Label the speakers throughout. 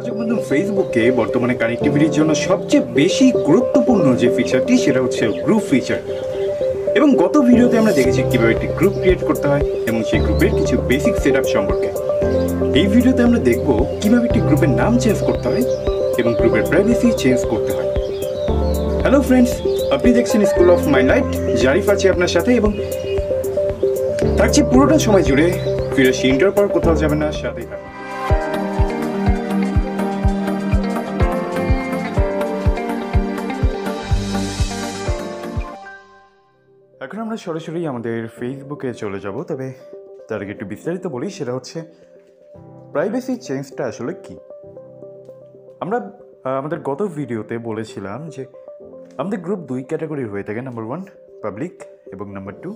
Speaker 1: যোগাযোগ মাধ্যম ফেসবুকে বর্তমানে কানেক্টিভিটির জন্য সবচেয়ে বেশি গুরুত্বপূর্ণ যে ফিচারটি সেটা হচ্ছে গ্রুপ ফিচার। এবং গত ভিডিওতে আমরা দেখেছি কিভাবে একটি গ্রুপ ক্রিয়েট করতে হয় এবং সেই গ্রুপের কিছু বেসিক সেটআপ সম্পর্কে। এই ভিডিওতে আমরা দেখব কিভাবে একটি গ্রুপের নাম চেঞ্জ করতে হয় এবং গ্রুপের প্রাইভেসি চেঞ্জ করতে হয়। হ্যালো ফ্রেন্ডস, আপনি দেখছেন school of my light. Zarif আছি আপনার সাথে এবং থাকছি পুরোটা সময় জুড়ে। ফিরে ইন্টার পর কোথাও যাবে না, সাথেই থাকবে। এখন আমরা সরাসরি আমাদের ফেসবুকে চলে যাব, তবে তার আগে একটু বিস্তারিত বলি। সেটা হচ্ছে প্রাইভেসি চেঞ্জটা আসলে কি। আমরা আমাদের গত ভিডিওতে বলেছিলাম যে আমাদের গ্রুপ দুই ক্যাটাগরির হয়ে থাকে, নাম্বার 1 পাবলিক এবং নাম্বার 2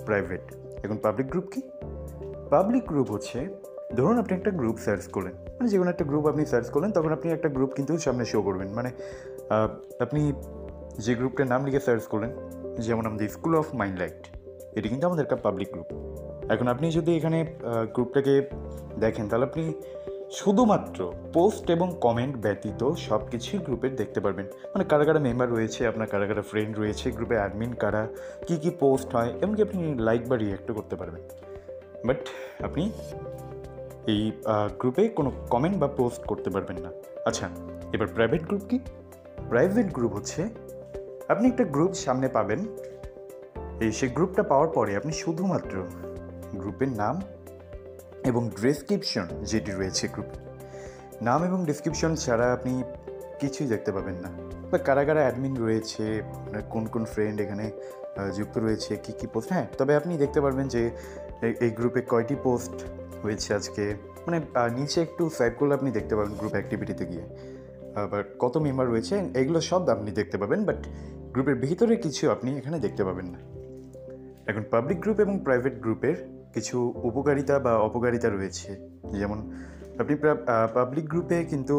Speaker 1: প্রাইভেট। এখন পাবলিক গ্রুপ কি? পাবলিক গ্রুপ হচ্ছে, ধরুন আপনি একটা গ্রুপ সার্চ করলেন, মানে যে কোনো একটা গ্রুপ আপনি সার্চ করলেন, তখন আপনি একটা গ্রুপ কিন্তু সামনে শো করবেন। মানে আপনি যে গ্রুপটার নাম লিখে সার্চ করলেন, যেমন আমাদের স্কুল অফ মাইন্ড লাইট, এটি কিন্তু আমাদের একটা পাবলিক গ্রুপ। এখন আপনি যদি এখানে গ্রুপটাকে দেখেন, তাহলে আপনি শুধুমাত্র পোস্ট এবং কমেন্ট ব্যতীত সব কিছুই গ্রুপের দেখতে পারবেন। মানে কারা কারা মেম্বার রয়েছে, আপনার কারা কারা ফ্রেন্ড রয়েছে, গ্রুপে অ্যাডমিন কারা, কী কী পোস্ট হয়, এমনকি আপনি লাইক বা রিঅ্যাক্টও করতে পারবেন। বাট আপনি এই গ্রুপে কোনো কমেন্ট বা পোস্ট করতে পারবেন না। আচ্ছা, এবার প্রাইভেট গ্রুপ কি? প্রাইভেট গ্রুপ হচ্ছে, আপনি একটা গ্রুপ সামনে পাবেন, সেই গ্রুপটা পাওয়ার পরে আপনি শুধুমাত্র গ্রুপের নাম এবং ডেসক্রিপশন যেটি রয়েছে, গ্রুপের নাম এবং ডেসক্রিপশন ছাড়া আপনি কিছুই দেখতে পাবেন না। বা কারা কারা অ্যাডমিন রয়েছে, কোন কোন ফ্রেন্ড এখানে যুক্ত রয়েছে, কী কী পোস্ট। হ্যাঁ, তবে আপনি দেখতে পারবেন যে এই গ্রুপে কয়টি পোস্ট হয়েছে আজকে, মানে নিচে একটু সাইড করলে আপনি দেখতে পাবেন গ্রুপ অ্যাক্টিভিটিতে গিয়ে আবার কত মেম্বার রয়েছে, এগুলো সব আপনি দেখতে পাবেন। বাট গ্রুপের ভিতরে কিছু আপনি এখানে দেখতে পাবেন না। এখন পাবলিক গ্রুপ এবং প্রাইভেট গ্রুপের কিছু উপকারিতা বা অপকারিতা রয়েছে। যেমন আপনি পাবলিক গ্রুপে কিন্তু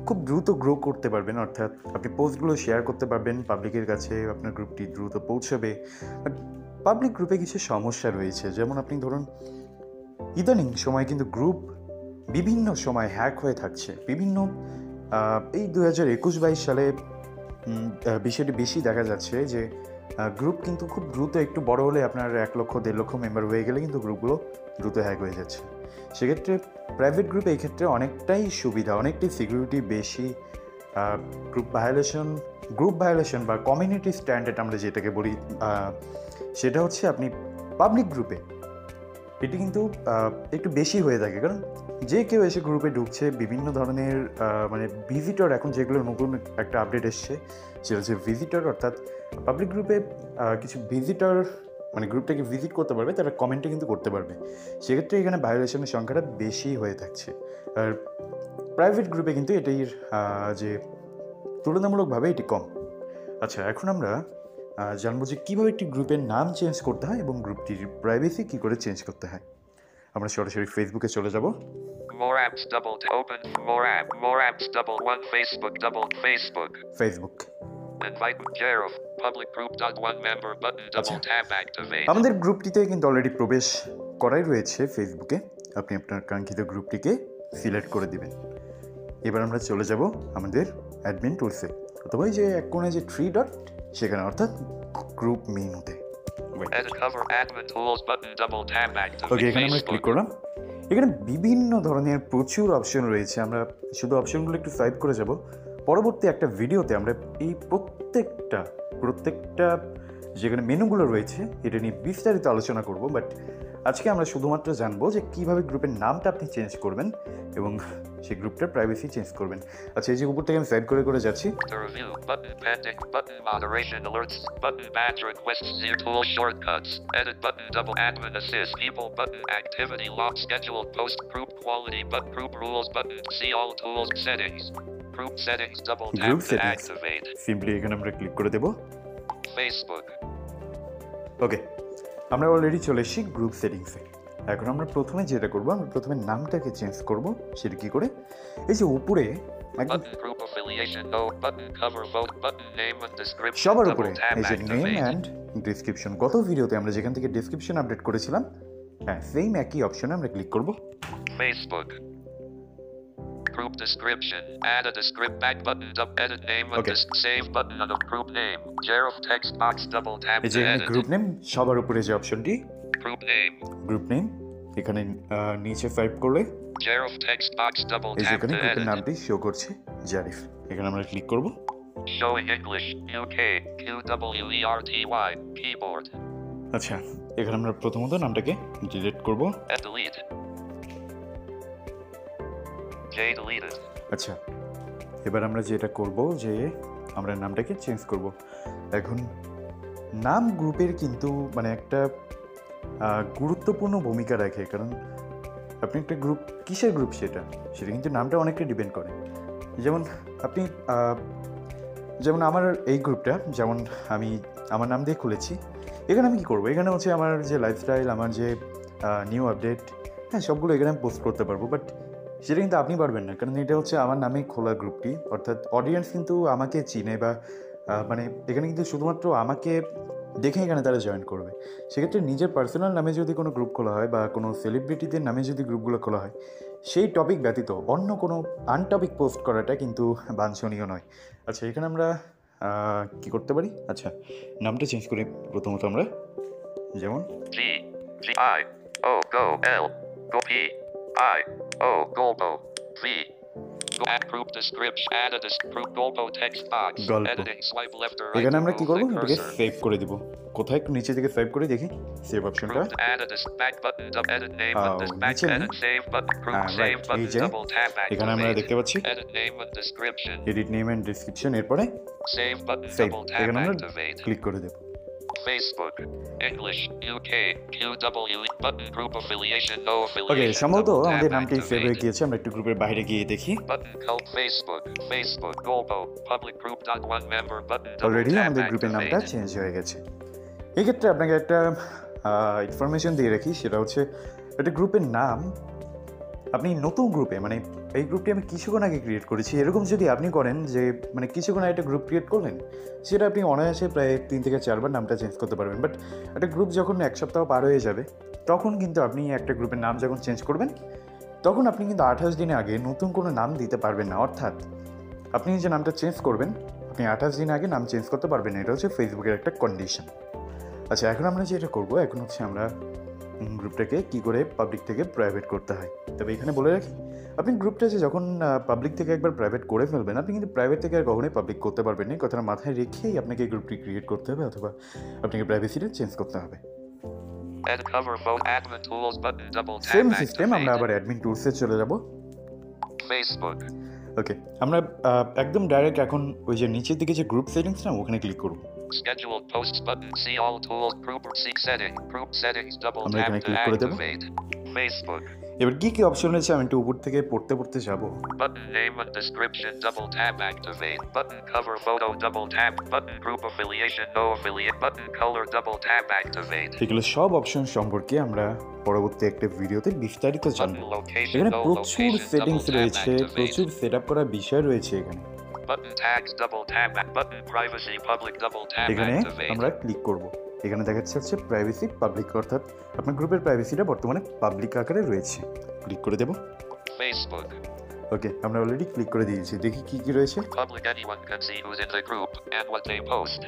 Speaker 1: খুব দ্রুত গ্রো করতে পারবেন, অর্থাৎ আপনি পোস্টগুলো শেয়ার করতে পারবেন, পাবলিকের কাছে আপনার গ্রুপটি দ্রুত পৌঁছাবে। বাট পাবলিক গ্রুপে কিছু সমস্যা রয়েছে, যেমন আপনি ধরুন ইদানিং সময় কিন্তু গ্রুপ বিভিন্ন সময় হ্যাক হয়ে থাকছে। বিভিন্ন এই 2021-22 সালে বিষয়টি বেশি দেখা যাচ্ছে যে গ্রুপ কিন্তু খুব দ্রুত, একটু বড় হলে আপনার 1 লক্ষ 1.5 লক্ষ মেম্বার হয়ে গেলে কিন্তু গ্রুপগুলো দ্রুত হ্যাক হয়ে যাচ্ছে। সেক্ষেত্রে প্রাইভেট গ্রুপে এই ক্ষেত্রে অনেকটাই সুবিধা, অনেকটাই সিকিউরিটি বেশি। গ্রুপ ভায়োলেশন বা কমিউনিটি স্ট্যান্ডার্ড আমরা যেটাকে বলি, সেটা হচ্ছে আপনি পাবলিক গ্রুপে এটি কিন্তু একটু বেশি হয়ে থাকে। কারণ যে কেউ এসে গ্রুপে ঢুকছে, বিভিন্ন ধরনের মানে ভিজিটর, এখন যেগুলো নতুন একটা আপডেট এসছে সেটা হচ্ছে ভিজিটর, অর্থাৎ পাবলিক গ্রুপে কিছু ভিজিটর মানে গ্রুপটাকে ভিজিট করতে পারবে, তারা কমেন্টে কিন্তু করতে পারবে। সেক্ষেত্রে এখানে ভায়োলেশনের সংখ্যাটা বেশি হয়ে থাকছে। আর প্রাইভেট গ্রুপে কিন্তু এটির যে তুলনামূলকভাবে এটি কম। আচ্ছা, এখন আমরা জানবো যে কীভাবে একটি গ্রুপের নাম চেঞ্জ করতে হয় এবং গ্রুপটির প্রাইভেসি কী করে চেঞ্জ করতে হয়। আমরা সরাসরি ফেসবুকে চলে যাব। ফেসবুক আমাদের গ্রুপটিতে কিন্তু অলরেডি প্রবেশ করাই রয়েছে ফেসবুকে। আপনি আপনার কাঙ্ক্ষিত গ্রুপটিকে সিলেক্ট করে দিবেন। এবার আমরা চলে যাব আমাদের অ্যাডমিন টুলসে, অথবা যে এক কোণে যে 3 ডট সেখানে, অর্থাৎ গ্রুপ মেনুতে। ওকে, এখানে আমরা ক্লিক করলাম। এখানে বিভিন্ন ধরনের প্রচুর অপশন রয়েছে। আমরা শুধু অপশনগুলো একটু সোয়াইপ করে যাব। পরবর্তী একটা ভিডিওতে আমরা এই প্রত্যেকটা যেখানে মেনুগুলো রয়েছে এটা নিয়ে বিস্তারিত আলোচনা করব। বাট আজকে আমরা শুধুমাত্র জানবো যে কীভাবে গ্রুপের নামটা আপনি চেঞ্জ করবেন এবং সেই গ্রুপটার প্রাইভেসি চেঞ্জ করবেন। আচ্ছা, এই যে উপর থেকে আমি সাইড করে করে যাচ্ছি। গ্রুপ সেটিংস সিম্পলি এখানে আমরা ক্লিক করে দেব। ওকে, আমরা অলরেডি চলে এসেছি গ্রুপ সেটিংসে। এখন আমরা প্রথমে যেটা করবো, আমরা প্রথমে নামটাকে চেঞ্জ করব। সেটা কি করে? এই যে উপরে সবার উপরে এই যে নেম অ্যান্ড ডেসক্রিপশন, গত ভিডিওতে আমরা যেখান থেকে ডেসক্রিপশন আপডেট করেছিলাম, হ্যাঁ সেম একই অপশনে আমরা ক্লিক করব।
Speaker 2: group description. Add a descript back button. Edit name and
Speaker 1: Okay.
Speaker 2: save button on a group name. Share of text box. Double tap
Speaker 1: এই
Speaker 2: to
Speaker 1: যে এখানে
Speaker 2: edit.
Speaker 1: গ্রুপ নেম সবার উপরে যে অপশনটি
Speaker 2: Group name.
Speaker 1: গ্রুপ নেম এখানে নিচে type করলে
Speaker 2: Share of text box. Double
Speaker 1: এই যে
Speaker 2: tap
Speaker 1: এখানে
Speaker 2: to
Speaker 1: গ্রুপের
Speaker 2: edit.
Speaker 1: নামটি শো করছে জারিফ। এখানে আমরা ক্লিক করব।
Speaker 2: Showing English. UK. QWERTY. Keyboard.
Speaker 1: আচ্ছা, এখানে আমরা প্রথমত নামটাকে ডিলিট করব।
Speaker 2: And delete. J deleted.
Speaker 1: আচ্ছা, এবার আমরা যেটা করব যে আমরা নামটাকে চেঞ্জ করব। এখন নাম গ্রুপের কিন্তু মানে একটা গুরুত্বপূর্ণ ভূমিকা রাখে, কারণ আপনি একটা গ্রুপ কিসের গ্রুপ সেটা কিন্তু নামটা অনেকটা ডিপেন্ড করে। যেমন আপনি যেমন আমার এই গ্রুপটা যেমন আমি আমার নাম দিয়ে খুলেছি, এখানে আমি কী করবো, এখানে হচ্ছে আমার যে লাইফস্টাইল, আমার যে নিউ আপডেট, হ্যাঁ সবগুলো এখানে আমি পোস্ট করতে পারবো, বাট সেটা কিন্তু আপনি পারবেন না, কারণ এটা হচ্ছে আমার নামে খোলা গ্রুপটি, অর্থাৎ অডিয়েন্স কিন্তু আমাকে চিনে বা মানে এখানে কিন্তু শুধুমাত্র আমাকে দেখে এখানে তারা জয়েন করবে। সেক্ষেত্রে নিজের পার্সোনাল নামে যদি কোনো গ্রুপ খোলা হয় বা কোনো সেলিব্রিটিদের নামে যদি গ্রুপগুলো খোলা হয়, সেই টপিক ব্যতীত অন্য কোনো আনটপিক পোস্ট করাটা কিন্তু বাঞ্ছনীয় নয়। আচ্ছা, এখানে আমরা কী করতে পারি, আচ্ছা নামটা চেঞ্জ করে প্রথমত আমরা যেমন
Speaker 2: G I O Go L Go P I O Golbo V Add group description. Add a group Golbo text box.
Speaker 1: গল্প,
Speaker 2: Editing swipe left or right.
Speaker 1: এখানে আমরা কী করবো,
Speaker 2: Move the
Speaker 1: এটাকে
Speaker 2: cursor.
Speaker 1: সেভ করে দিব। কোথায় একটু নিচে থেকে সেভ করে দেখি সেভ অপশনটা।
Speaker 2: Group, add a back button. Edit name and back
Speaker 1: নিচে নেই,
Speaker 2: edit save button. Group
Speaker 1: right,
Speaker 2: save
Speaker 1: এই
Speaker 2: button.
Speaker 1: যে
Speaker 2: Double tap
Speaker 1: এখানে আমরা
Speaker 2: activate.
Speaker 1: দেখতে পাচ্ছি
Speaker 2: Edit name and description.
Speaker 1: Edit name and description, এরপরে
Speaker 2: Save button.
Speaker 1: Save,
Speaker 2: Double tap
Speaker 1: এখানে আমরা
Speaker 2: activate.
Speaker 1: ক্লিক করে দেব।
Speaker 2: Facebook English UK QW button group affiliation no
Speaker 1: ওকে,
Speaker 2: affiliation.
Speaker 1: সম্ভবত
Speaker 2: Double tap
Speaker 1: আমাদের নামটি সেভ হয়ে
Speaker 2: activate.
Speaker 1: গিয়েছে, আমরা একটু গ্রুপের বাইরে গিয়ে দেখি।
Speaker 2: Button called Facebook Golbo public group dot one member button double
Speaker 1: already
Speaker 2: tap
Speaker 1: আমাদের গ্রুপের নামটা
Speaker 2: activate.
Speaker 1: চেঞ্জ হয়ে গেছে। এক্ষেত্রে আপনাকে একটা ইনফরমেশন দিয়ে রাখি, সেটা হচ্ছে একটা গ্রুপের নাম আপনি নতুন গ্রুপে, মানে এই গ্রুপটি আমি কিছুক্ষণ আগে ক্রিয়েট করেছি, এরকম যদি আপনি করেন যে মানে কিছুক্ষণ আগে একটা গ্রুপ ক্রিয়েট করলেন, সেটা আপনি অনায়াসে প্রায় 3 থেকে 4 বার নামটা চেঞ্জ করতে পারবেন। বাট একটা গ্রুপ যখন 1 সপ্তাহ পার হয়ে যাবে, তখন কিন্তু আপনি একটা গ্রুপের নাম যখন চেঞ্জ করবেন, তখন আপনি কিন্তু 28 দিনের আগে নতুন কোনো নাম দিতে পারবেন না। অর্থাৎ আপনি যে নামটা চেঞ্জ করবেন, আপনি 28 দিন আগে নাম চেঞ্জ করতে পারবেন না। এটা হচ্ছে ফেসবুকের একটা কন্ডিশন। আচ্ছা, এখন আমরা যেটা করবো, এখন হচ্ছে আমরা গ্রুপটাকে কী করে পাবলিক থেকে প্রাইভেট করতে হয়। তবে এখানে বলে রাখি, আপনি গ্রুপটাকে যখন পাবলিক থেকে একবার প্রাইভেট করে ফেলবেন, আপনি কিন্তু প্রাইভেট থেকে আর কখনোই পাবলিক করতে পারবেন না। কথাটা মাথায় রেখেই আপনাকে এই গ্রুপটি ক্রিয়েট করতে হবে, অথবা আপনাকে প্রাইভেসিটা চেঞ্জ করতে হবে।
Speaker 2: Add cover photo admin tools button double tap
Speaker 1: same system, আমরা
Speaker 2: activate.
Speaker 1: আবার অ্যাডমিন টুলসে চলে যাব।
Speaker 2: Facebook
Speaker 1: ওকে, আমরা একদম ডাইরেক্ট এখন ওই যে নিচের দিকে যে গ্রুপ সেটিংস না, ওখানে ক্লিক করব।
Speaker 2: scheduled posts button see all tools group see setting group settings double
Speaker 1: আমরা
Speaker 2: tap
Speaker 1: এখানে
Speaker 2: to
Speaker 1: ক্লিক করে দেব।
Speaker 2: activate. Facebook
Speaker 1: এবার কী কী অপশন রয়েছে আমি একটু উপর থেকে পড়তে যাব।
Speaker 2: button name and description double tap activate button cover photo double tap button group affiliation no affiliate button color double tap activate
Speaker 1: এগুলো সব অপশন সম্পর্কে আমরা পরবর্তী একটা ভিডিওতে বিস্তারিত জানবো।
Speaker 2: button location
Speaker 1: এখানে
Speaker 2: no
Speaker 1: প্রচুর
Speaker 2: location
Speaker 1: সেটিংস
Speaker 2: double tap
Speaker 1: রয়েছে,
Speaker 2: activate
Speaker 1: প্রচুর সেট আপ করার বিষয় রয়েছে এখানে।
Speaker 2: button tags double tap button privacy public double tap
Speaker 1: এখানে
Speaker 2: activate
Speaker 1: আমরা ক্লিক করব। এখানে দেখাচ্ছে হচ্ছে প্রাইভেসি পাবলিক, অর্থাৎ আপনার গ্রুপের প্রাইভেসিটা বর্তমানে পাবলিক আকারে রয়েছে। ক্লিক করে দেব।
Speaker 2: Facebook
Speaker 1: ওকে, আমরা অলরেডি ক্লিক করে দিয়েছি, দেখি কি কি রয়েছে।
Speaker 2: public anyone can see who's in the group and what they post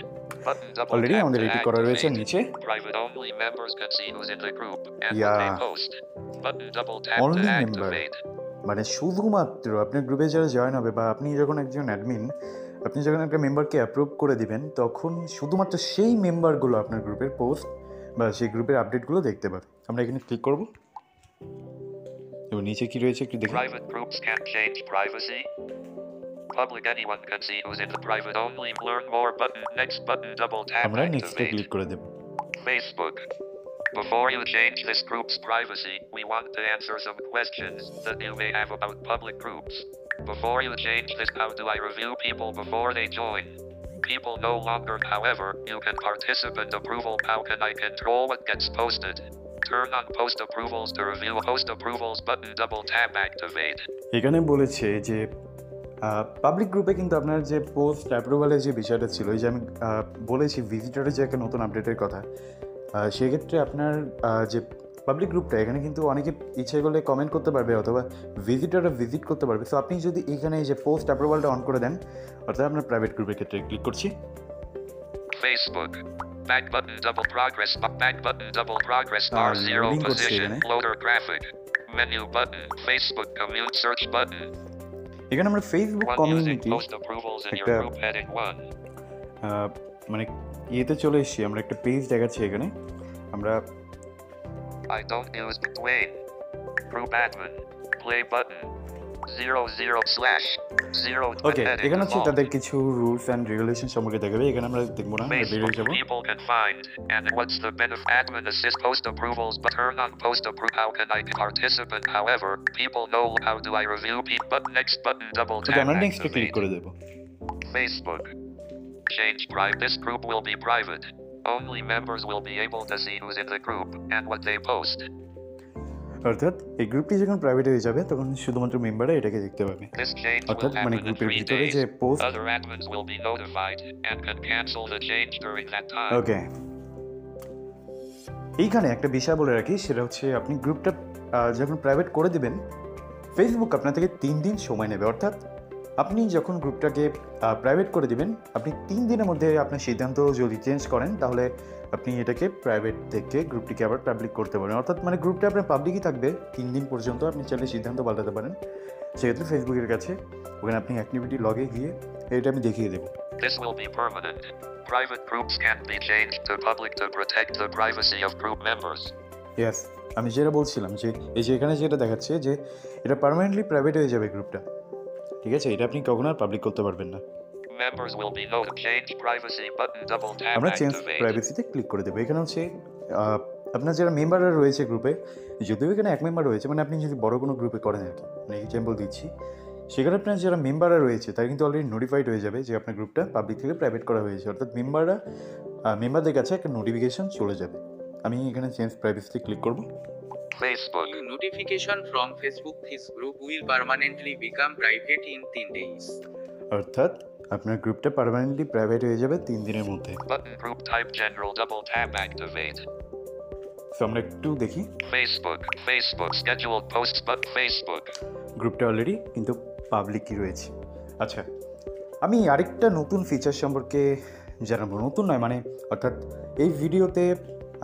Speaker 2: button double
Speaker 1: already
Speaker 2: tap
Speaker 1: আমাদের
Speaker 2: to
Speaker 1: এটি করা রয়েছে
Speaker 2: activate
Speaker 1: নিচে।
Speaker 2: private only members can see who's in the group and
Speaker 1: Yeah.
Speaker 2: what they post button double tap to
Speaker 1: Only member.
Speaker 2: activate
Speaker 1: মানে শুধুমাত্র আপনার গ্রুপে যারা জয়েন হবে, বা আপনি যখন একজন অ্যাডমিন, আপনি যখন একটা মেম্বারকে অ্যাপ্রুভ করে দিবেন, তখন শুধুমাত্র সেই মেম্বারগুলো আপনার গ্রুপের পোস্ট বা সেই গ্রুপের আপডেটগুলো দেখতে পাবে। আমরা এখানে ক্লিক করব। এবার নিচে কি রয়েছে একটু দেখি।
Speaker 2: private groups can change privacy public anyone can see who's in the private only learn more button next button double tap
Speaker 1: আমরা নেক্সটে
Speaker 2: activate
Speaker 1: ক্লিক করে দেব।
Speaker 2: Facebook before you change this group's privacy we want to answer some questions that you may have about public groups before you change this how do I review people before they join people no longer however you can participant approval how can I control what gets posted turn on post approvals to review post approvals button double tap activate
Speaker 1: এখানে বলেছে যে public গ্রুপে কিন্তু আপনার যে post অ্যাপ্রুভালের যে বিষয়টা ছিল, এই যে আমি বলেছি ভিজিটরের যে একটা নতুন আপডেটের কথা, সেক্ষেত্রে আপনার যে পাবলিক গ্রুপটা এখানে কিন্তু অনেকে ইচ্ছে করলে কমেন্ট করতে পারবে অথবা ভিজিটররা ভিজিট করতে পারবে। সো আপনি যদি এখানে এই যে পোস্ট অ্যাপ্রুভালটা অন করে দেন, অর্থাৎ আপনার প্রাইভেট গ্রুপের ক্ষেত্রে ক্লিক করছি।
Speaker 2: Facebook. Back button double progress. Back button double progress bar zero
Speaker 1: loading করছে
Speaker 2: position.
Speaker 1: এখানে।
Speaker 2: Loader graphic. Menu button. Facebook commute search button.
Speaker 1: এখানে আমরা Facebook
Speaker 2: One using
Speaker 1: community
Speaker 2: post approvals in your
Speaker 1: একটা
Speaker 2: group heading 1.
Speaker 1: মানে ইয়েতে চলে এসেছি, আমরা একটা পেজ দেখাচ্ছি এখানে। আমরা
Speaker 2: I don't use Dwayne. Group admin. Play button. 00/0
Speaker 1: okay,
Speaker 2: heading
Speaker 1: এখানে হচ্ছে
Speaker 2: default.
Speaker 1: তাদের কিছু রুলস অ্যান্ড রেগুলেশন সম্পর্কে দেখাবে। এখানে আমরা দেখবো না, আমরা বেরিয়ে
Speaker 2: Facebook
Speaker 1: যাবো।
Speaker 2: people can find. And what's the benefit? Admin assist post approvals, but turn on post approval. How can I be participant? However, people know how do I review people. But next button double
Speaker 1: okay,
Speaker 2: tap
Speaker 1: আমরা নেক্সটে click
Speaker 2: activate.
Speaker 1: করে দেবো।
Speaker 2: Facebook. Change private. This group will be private. Only members will be able to see who's in the group and what they post.
Speaker 1: অর্থাৎ এই গ্রুপটি যখন private হয়ে যাবে তখন শুধুমাত্র মেম্বাররা এটাকে দেখতে পাবে।
Speaker 2: This change
Speaker 1: অর্থাৎ
Speaker 2: will
Speaker 1: মানে
Speaker 2: happen in
Speaker 1: গ্রুপের
Speaker 2: 3
Speaker 1: ভিতরে
Speaker 2: days.
Speaker 1: যে post,
Speaker 2: Other admins will be notified and can cancel the change during that time.
Speaker 1: ওকে, এইখানে একটা বিষয় বলে রাখি, সেটা হচ্ছে আপনি গ্রুপটা যখন প্রাইভেট করে দিবেন, ফেসবুক আপনার থেকে 3 দিন সময় নেবে। অর্থাৎ আপনি যখন গ্রুপটাকে প্রাইভেট করে দিবেন, আপনি 3 দিনের মধ্যে আপনার সিদ্ধান্ত যদি চেঞ্জ করেন, তাহলে আপনি এটাকে প্রাইভেট থেকে গ্রুপটিকে আবার পাবলিক করতে পারেন। অর্থাৎ মানে গ্রুপটা আপনার পাবলিকই থাকবে 3 দিন পর্যন্ত। আপনি চাইলে সিদ্ধান্ত পাল্টাতে পারেন। সেক্ষেত্রে ফেসবুকের কাছে ওখানে আপনি অ্যাক্টিভিটি লগে গিয়ে এটা আমি দেখিয়ে দেবো।
Speaker 2: This will be permanent. Private groups can't be changed to public to protect the privacy of group members.
Speaker 1: Yes, আমি যেটা বলছিলাম যে এই যে এখানে যেটা দেখাচ্ছে যে এটা পার্মানেন্টলি প্রাইভেট হয়ে যাবে গ্রুপটা, ঠিক আছে? এটা আপনি কখনো আর পাবলিক করতে পারবেন না।
Speaker 2: Members will be notified. Change privacy button double tap
Speaker 1: আমরা চেঞ্জ
Speaker 2: activate.
Speaker 1: প্রাইভেসিতে ক্লিক করে দেবো। এখানে হচ্ছে আপনার যারা মেম্বাররা রয়েছে গ্রুপে, যদিও এখানে এক মেম্বার রয়েছে, মানে আপনি যদি বড় কোনো গ্রুপে করেন আর কি, মানে এক্সাম্পল দিচ্ছি, সেখানে আপনার যারা মেম্বাররা রয়েছে তারা কিন্তু অলরেডি নোটিফাইড হয়ে যাবে যে আপনার গ্রুপটা পাবলিক থেকে প্রাইভেট করা হয়েছে। অর্থাৎ মেম্বারদের কাছে একটা নোটিফিকেশন চলে যাবে। আমি এখানে চেঞ্জ প্রাইভেসিতে ক্লিক করব।
Speaker 2: Facebook.
Speaker 3: Notification from Facebook. This group will permanently become private in 3 days.
Speaker 1: অর্থাৎ আপনার গ্রুপটা পার্মানেন্টলি প্রাইভেট হয়ে যাবে 3 দিনের মধ্যে।
Speaker 2: Button group type general double tap activate.
Speaker 1: So আমরা একটু দেখি।
Speaker 2: Facebook scheduled posts but Facebook.
Speaker 1: গ্রুপটা অলরেডি কিন্তু পাবলিকই রয়েছে। আচ্ছা, আমি আরেকটা নতুন ফিচার সম্পর্কে জানাবো। নতুন নয় মানে, অর্থাৎ এই ভিডিওতে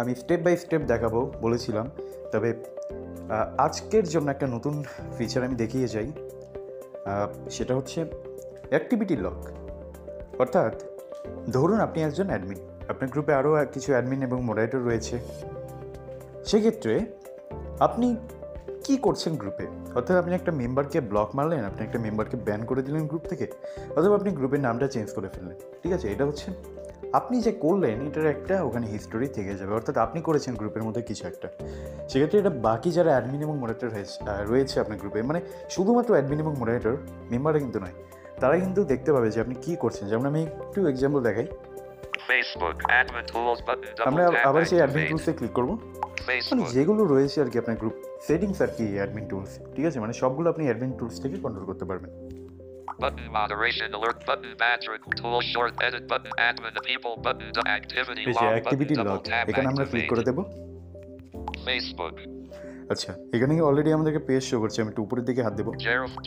Speaker 1: আমি স্টেপ বাই স্টেপ দেখাবো বলেছিলাম, তবে আজকের জন্য একটা নতুন ফিচার আমি দেখিয়ে যাই। সেটা হচ্ছে অ্যাক্টিভিটি লক। অর্থাৎ ধরুন আপনি একজন অ্যাডমিন, আপনার গ্রুপে আরও কিছু অ্যাডমিন এবং মডারেটর রয়েছে। সেক্ষেত্রে আপনি কি করছেন গ্রুপে, অর্থাৎ আপনি একটা মেম্বারকে ব্লক মারলেন, আপনি একটা মেম্বারকে ব্যান করে দিলেন গ্রুপ থেকে, অথবা আপনি গ্রুপের নামটা চেঞ্জ করে ফেললেন, ঠিক আছে? এটা হচ্ছে আপনি যে করলেন এটার একটা ওখানে হিস্টোরি থেকে যাবে। অর্থাৎ আপনি করেছেন গ্রুপের মধ্যে কিছু একটা, সেক্ষেত্রে এটা বাকি যারা অ্যাডমিন এবং মডারেটর রয়েছে আপনার গ্রুপে, মানে শুধুমাত্র অ্যাডমিন এবং মডারেটর, মেম্বাররা কিন্তু নয়, তারা কিন্তু দেখতে পাবে যে আপনি কী করছেন। যেমন আমি একটু এক্সাম্পল দেখাই।
Speaker 2: Facebook admin tools button
Speaker 1: আমরা
Speaker 2: double tap
Speaker 1: আবার সেই অ্যাডমিন
Speaker 2: activate.
Speaker 1: টুলসে ক্লিক করবো। মানে
Speaker 2: Facebook.
Speaker 1: যেগুলো রয়েছে আর কি আপনার গ্রুপ সেটিংস আর কি অ্যাডমিন টুলস, ঠিক আছে? মানে সবগুলো আপনি অ্যাডমিন টুলস থেকে কন্ট্রোল করতে পারবেন।
Speaker 2: Button moderation alert button badge tool short edit button admin the people button the activity
Speaker 1: এই যে
Speaker 2: log
Speaker 1: activity
Speaker 2: button
Speaker 1: log,
Speaker 2: double tap
Speaker 1: এখানে আমরা ক্লিক করে
Speaker 2: activate.
Speaker 1: দেবো।
Speaker 2: Facebook.
Speaker 1: আচ্ছা, এখানে অলরেডি আমাদেরকে পেজ শো করছে। আমি একটু উপরের দিকে হাত দেবো।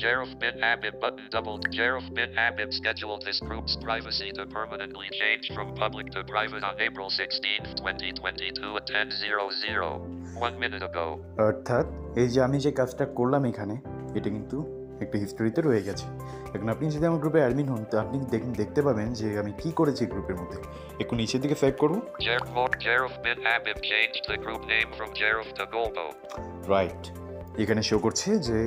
Speaker 2: Jarif bin Habib button double Jarif bin Habib scheduled this group's privacy to permanently change from public to private on April 16th, 2022 at 10:00. 1 minute ago.
Speaker 1: অর্থাৎ এই যে আমি যে কাজটা করলাম এখানে, এটা কিন্তু একটা হিস্টোরিতে রয়ে গেছে। এখন আপনি যদি আমার গ্রুপে অ্যাডমিন হন, তো আপনি দেখতে পাবেন যে আমি কি করেছি গ্রুপের মধ্যে। একটু nicheর দিকে সাইড করবো।
Speaker 2: Jarif bin Habib changed the group name from Jarif to Golbo.
Speaker 1: Right, এখানে শো করছে যে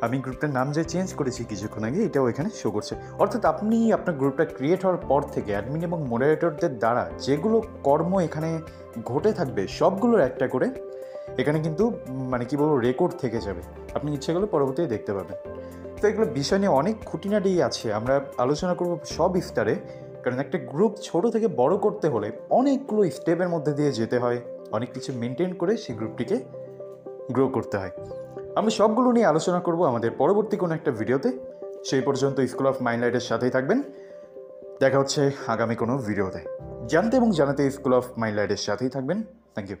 Speaker 1: আমি গ্রুপটার নাম যে চেঞ্জ করেছি কিছুক্ষণ আগে, এটাও এখানে শো করছে। অর্থাৎ আপনি আপনার গ্রুপটা ক্রিয়েট হওয়ার পর থেকে অ্যাডমিন এবং মডারেটরদের দ্বারা যেগুলো কর্ম এখানে ঘটে থাকবে, সবগুলোর একটা করে এখানে কিন্তু মানে কি বলবো রেকর্ড থেকে যাবে। আপনি ইচ্ছে করলে পরবর্তীতে দেখতে পাবেন। তো এগুলো বিষয় নিয়ে অনেক খুঁটিনাটি আছে, আমরা আলোচনা করব সব স্তরে। কারণ একটা গ্রুপ ছোট থেকে বড় করতে হলে অনেকগুলো স্টেপের মধ্যে দিয়ে যেতে হয়, অনেক কিছু মেনটেন করে সেই গ্রুপটিকে গ্রো করতে হয়। আমরা সবগুলো নিয়ে আলোচনা করব আমাদের পরবর্তী কোনো একটা ভিডিওতে। সেই পর্যন্ত স্কুল অফ মাইন্ডলাইটের সাথেই থাকবেন। দেখা হচ্ছে আগামী কোনো ভিডিওতে। জানতে এবং জানাতে স্কুল অফ মাইন্ডলাইটের সাথেই থাকবেন। Thank you.